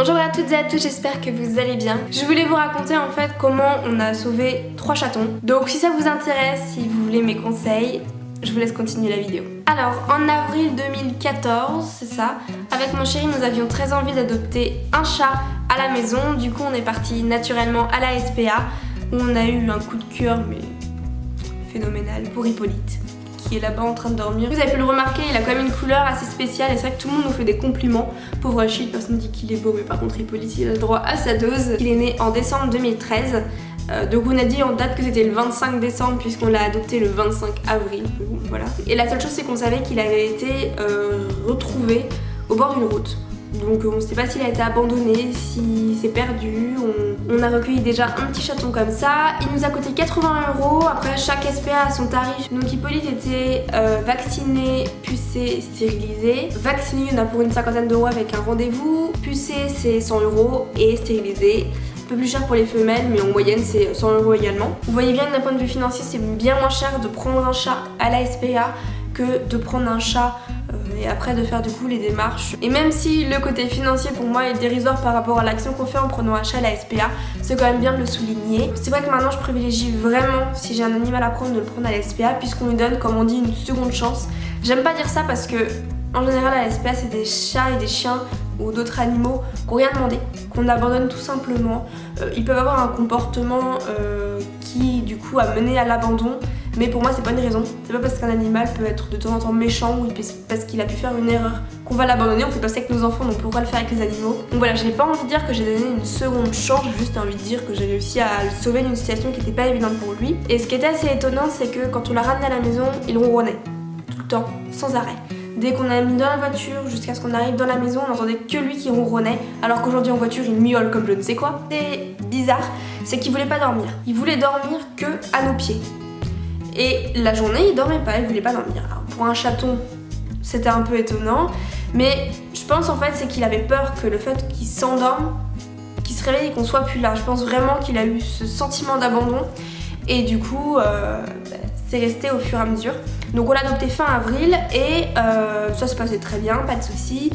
Bonjour à toutes et à tous, j'espère que vous allez bien. Je voulais vous raconter en fait comment on a sauvé 3 chatons. Donc si ça vous intéresse, si vous voulez mes conseils, je vous laisse continuer la vidéo. Alors en avril 2014, c'est ça, avec mon chéri nous avions très envie d'adopter un chat à la maison. Du coup on est parti naturellement à la SPA où on a eu un coup de cœur mais phénoménal pour Hippolyte, qui est là-bas en train de dormir. Vous avez pu le remarquer, il a quand même une couleur assez spéciale et c'est vrai que tout le monde nous fait des compliments. Pauvre Achille, personne dit qu'il est beau, mais par contre Hippolyte il a le droit à sa dose. Il est né en décembre 2013. Donc on a dit en date que c'était le 25 décembre puisqu'on l'a adopté le 25 avril. Voilà. Et la seule chose c'est qu'on savait qu'il avait été retrouvé au bord d'une route. Donc on ne sait pas s'il a été abandonné, s'il s'est perdu. On a recueilli déjà un petit chaton comme ça. Il nous a coûté 80 €. Après chaque SPA a son tarif. Donc Hippolyte était vacciné, pucé, stérilisé. Vacciné il y en a pour une 50aine d'euros avec un rendez-vous. Pucé c'est 100 € et stérilisé. Un peu plus cher pour les femelles mais en moyenne c'est 100 € également. Vous voyez bien que d'un point de vue financier c'est bien moins cher de prendre un chat à la SPA que de prendre un chat et après de faire du coup les démarches. Et même si le côté financier pour moi est dérisoire par rapport à l'action qu'on fait en prenant un chat à la SPA, c'est quand même bien de le souligner. C'est vrai que maintenant je privilégie vraiment, si j'ai un animal à prendre, de le prendre à la SPA puisqu'on lui donne, comme on dit, une seconde chance. J'aime pas dire ça parce que en général à la SPA c'est des chats et des chiens ou d'autres animaux qui n'ont rien demandé, qu'on abandonne tout simplement. Ils peuvent avoir un comportement qui du coup a mené à l'abandon, mais pour moi c'est pas une raison. C'est pas parce qu'un animal peut être de temps en temps méchant ou parce qu'il a pu faire une erreur qu'on va l'abandonner. On fait pas ça avec nos enfants, donc pourquoi le faire avec les animaux? Donc voilà, j'ai pas envie de dire que j'ai donné une seconde chance, j'ai juste envie de dire que j'ai réussi à le sauver d'une situation qui était pas évidente pour lui. Et ce qui était assez étonnant, c'est que quand on l'a ramené à la maison, il ronronnait tout le temps, sans arrêt. Dès qu'on a mis dans la voiture jusqu'à ce qu'on arrive dans la maison, on n'entendait que lui qui ronronnait, alors qu'aujourd'hui en voiture il miaule comme je ne sais quoi. C'est bizarre, c'est qu'il voulait pas dormir. Il voulait dormir que à nos pieds. Et la journée il dormait pas, il voulait pas dormir. Alors, pour un chaton c'était un peu étonnant, mais je pense en fait c'est qu'il avait peur que le fait qu'il s'endorme, qu'il se réveille et qu'on soit plus là. Je pense vraiment qu'il a eu ce sentiment d'abandon et du coup c'est resté au fur et à mesure. Donc on l'a adopté fin avril et ça se passait très bien, pas de soucis.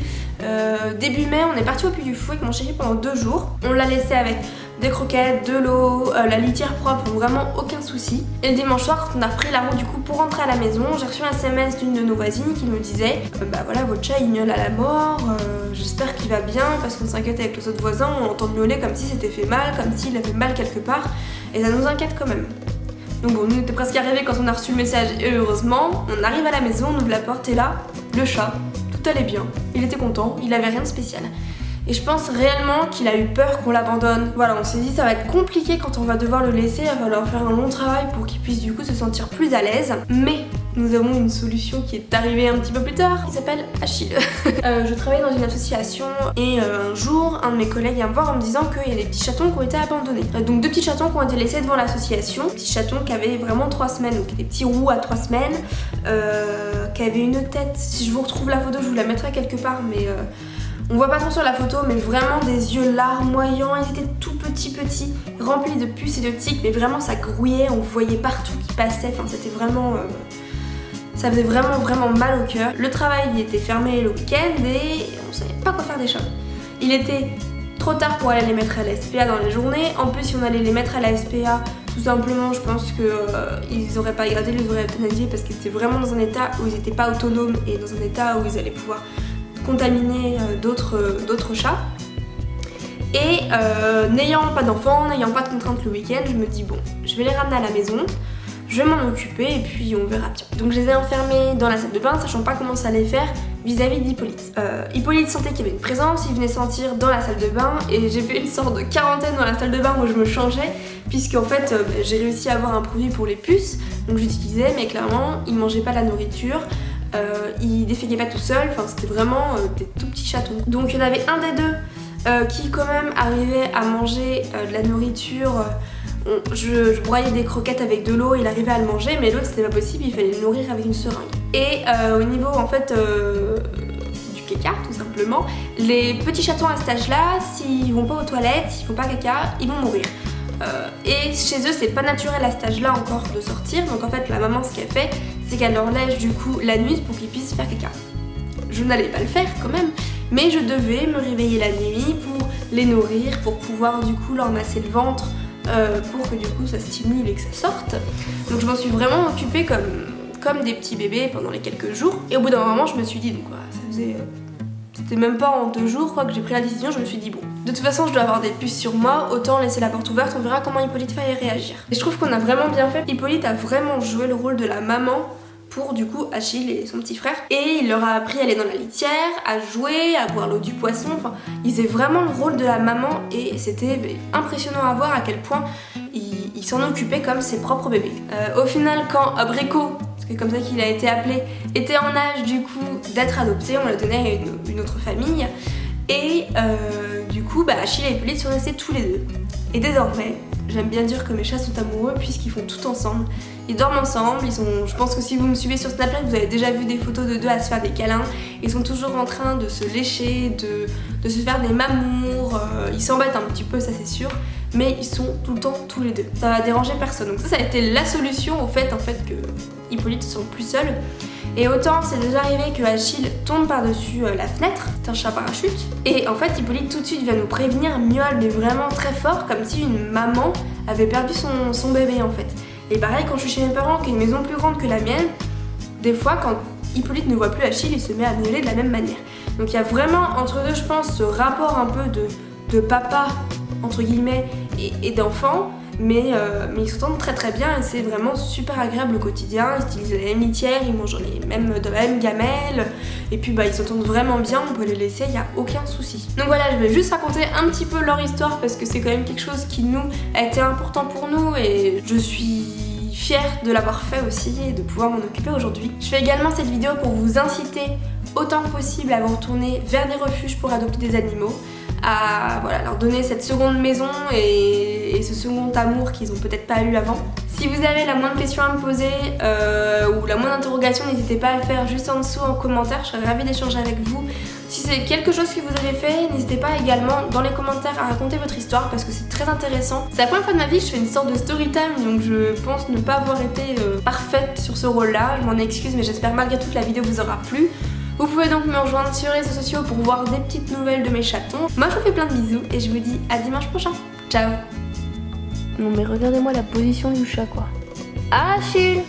Début mai, on est parti au Puy du Fou avec mon chéri pendant 2 jours. On l'a laissé avec des croquettes, de l'eau, la litière propre, vraiment aucun souci. Et le dimanche soir, quand on a repris la route du coup pour rentrer à la maison, j'ai reçu un SMS d'une de nos voisines qui nous disait bah voilà, votre chat il miaule à la mort, j'espère qu'il va bien parce qu'on s'inquiète avec les autres voisins, on entend miauler comme si c'était fait mal, comme s'il avait mal quelque part et ça nous inquiète quand même. Donc bon, nous on était presque arrivés quand on a reçu le message et heureusement, on arrive à la maison, on ouvre la porte et là, le chat, tout allait bien, il était content, il avait rien de spécial. Et je pense réellement qu'il a eu peur qu'on l'abandonne. Voilà, on s'est dit ça va être compliqué quand on va devoir le laisser, il va falloir faire un long travail pour qu'il puisse du coup se sentir plus à l'aise. Mais nous avons une solution qui est arrivée un petit peu plus tard, il s'appelle Achille. Je travaille dans une association et un jour, un de mes collègues vient me voir en me disant qu'il y a des petits chatons qui ont été abandonnés. Donc 2 petits chatons qui ont été laissés devant l'association, petits chatons qui avaient vraiment 3 semaines, donc des petits roux à 3 semaines, qui avaient une tête, si je vous retrouve la photo je vous la mettrai quelque part, mais on voit pas trop sur la photo, mais vraiment des yeux larmoyants, ils étaient tout petits, remplis de puces et de tiques, mais vraiment ça grouillait, on voyait partout qui passait, enfin c'était vraiment... ça faisait vraiment mal au cœur. Le travail il était fermé le week-end et on savait pas quoi faire des chats. Il était trop tard pour aller les mettre à la SPA dans les journées, en plus si on allait les mettre à la SPA, tout simplement je pense qu'ils auraient pas gradé, ils les auraient euthanasiés parce qu'ils étaient vraiment dans un état où ils étaient pas autonomes et dans un état où ils allaient pouvoir contaminer d'autres chats. Et n'ayant pas d'enfants, n'ayant pas de contraintes le week-end, je me dis bon, je vais les ramener à la maison, je vais m'en occuper et puis on verra bien. Donc je les ai enfermés dans la salle de bain, sachant pas comment ça allait faire vis-à-vis d'Hippolyte. Hippolyte sentait qu'il y avait une présence, il venait sentir dans la salle de bain et j'ai fait une sorte de quarantaine dans la salle de bain où je me changeais puisqu'en fait j'ai réussi à avoir un produit pour les puces, donc j'utilisais mais clairement il mangeait pas la nourriture. Il déféquait pas tout seul, enfin c'était vraiment des tout petits chatons. Donc il y en avait un des deux qui quand même arrivait à manger de la nourriture. Je broyais des croquettes avec de l'eau, il arrivait à le manger, mais l'autre c'était pas possible, il fallait le nourrir avec une seringue. Et au niveau en fait du caca tout simplement, les petits chatons à cet âge-là, s'ils vont pas aux toilettes, s'ils font pas caca, ils vont mourir. Et chez eux c'est pas naturel à cet âge-là encore de sortir, donc en fait la maman ce qu'elle fait c'est qu'elle leur lèche du coup la nuit pour qu'ils puissent faire caca. Je n'allais pas le faire quand même, mais je devais me réveiller la nuit pour les nourrir pour pouvoir du coup leur masser le ventre pour que du coup ça stimule et que ça sorte. Donc je m'en suis vraiment occupée comme des petits bébés pendant les quelques jours. Et au bout d'un moment je me suis dit, donc voilà, ça faisait... C'était même pas en 2 jours que j'ai pris la décision, je me suis dit bon, de toute façon je dois avoir des puces sur moi, autant laisser la porte ouverte, on verra comment Hippolyte va y réagir. Et je trouve qu'on a vraiment bien fait. Hippolyte a vraiment joué le rôle de la maman pour du coup Achille et son petit frère. Et il leur a appris à aller dans la litière, à jouer, à boire l'eau du poisson, enfin ils faisaient vraiment le rôle de la maman et c'était impressionnant à voir à quel point il s'en occupait comme ses propres bébés. Au final quand Abricot, c'est comme ça qu'il a été appelé, était en âge du coup d'être adopté, on l'a donné à une autre famille et du coup Achille et Hippolyte sont restés tous les deux. Et désormais, j'aime bien dire que mes chats sont amoureux puisqu'ils font tout ensemble, ils dorment ensemble, je pense que si vous me suivez sur Snapchat vous avez déjà vu des photos de deux à se faire des câlins, ils sont toujours en train de se lécher, de se faire des mamours, ils s'embêtent un petit peu ça c'est sûr, mais ils sont tout le temps tous les deux, ça va déranger personne. Donc ça a été la solution au fait que Hippolyte se sent plus seul. Et autant c'est déjà arrivé que Achille tombe par-dessus la fenêtre, c'est un chat parachute, et en fait Hippolyte tout de suite vient nous prévenir, miaule mais vraiment très fort, comme si une maman avait perdu son bébé en fait. Et pareil quand je suis chez mes parents, qui est une maison plus grande que la mienne, des fois quand Hippolyte ne voit plus Achille, il se met à miauler de la même manière. Donc il y a vraiment entre deux je pense ce rapport un peu de papa entre guillemets et d'enfant. Mais ils s'entendent très très bien et c'est vraiment super agréable au quotidien. Ils utilisent la même litière, ils mangent dans la même gamelle et puis ils s'entendent vraiment bien, on peut les laisser, il n'y a aucun souci. Donc voilà, je vais juste raconter un petit peu leur histoire parce que c'est quand même quelque chose qui nous a été important pour nous et je suis fière de l'avoir fait aussi et de pouvoir m'en occuper aujourd'hui. Je fais également cette vidéo pour vous inciter autant que possible à vous retourner vers des refuges pour adopter des animaux, à leur donner cette seconde maison et ce second amour qu'ils ont peut-être pas eu avant. Si vous avez la moindre question à me poser ou la moindre interrogation, n'hésitez pas à le faire juste en dessous en commentaire, je serais ravie d'échanger avec vous. Si c'est quelque chose que vous avez fait, n'hésitez pas également dans les commentaires à raconter votre histoire parce que c'est très intéressant. C'est la première fois de ma vie que je fais une sorte de story time, donc je pense ne pas avoir été parfaite sur ce rôle-là. Je m'en excuse mais j'espère malgré tout que la vidéo vous aura plu. Vous pouvez donc me rejoindre sur les réseaux sociaux pour voir des petites nouvelles de mes chatons. Moi je vous fais plein de bisous et je vous dis à dimanche prochain. Ciao. Non mais regardez-moi la position du chat quoi. Achille.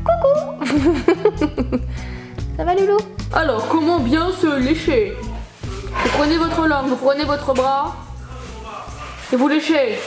Coucou. Ça va Loulou? Alors comment bien se lécher? Vous prenez votre langue, vous prenez votre bras et vous léchez.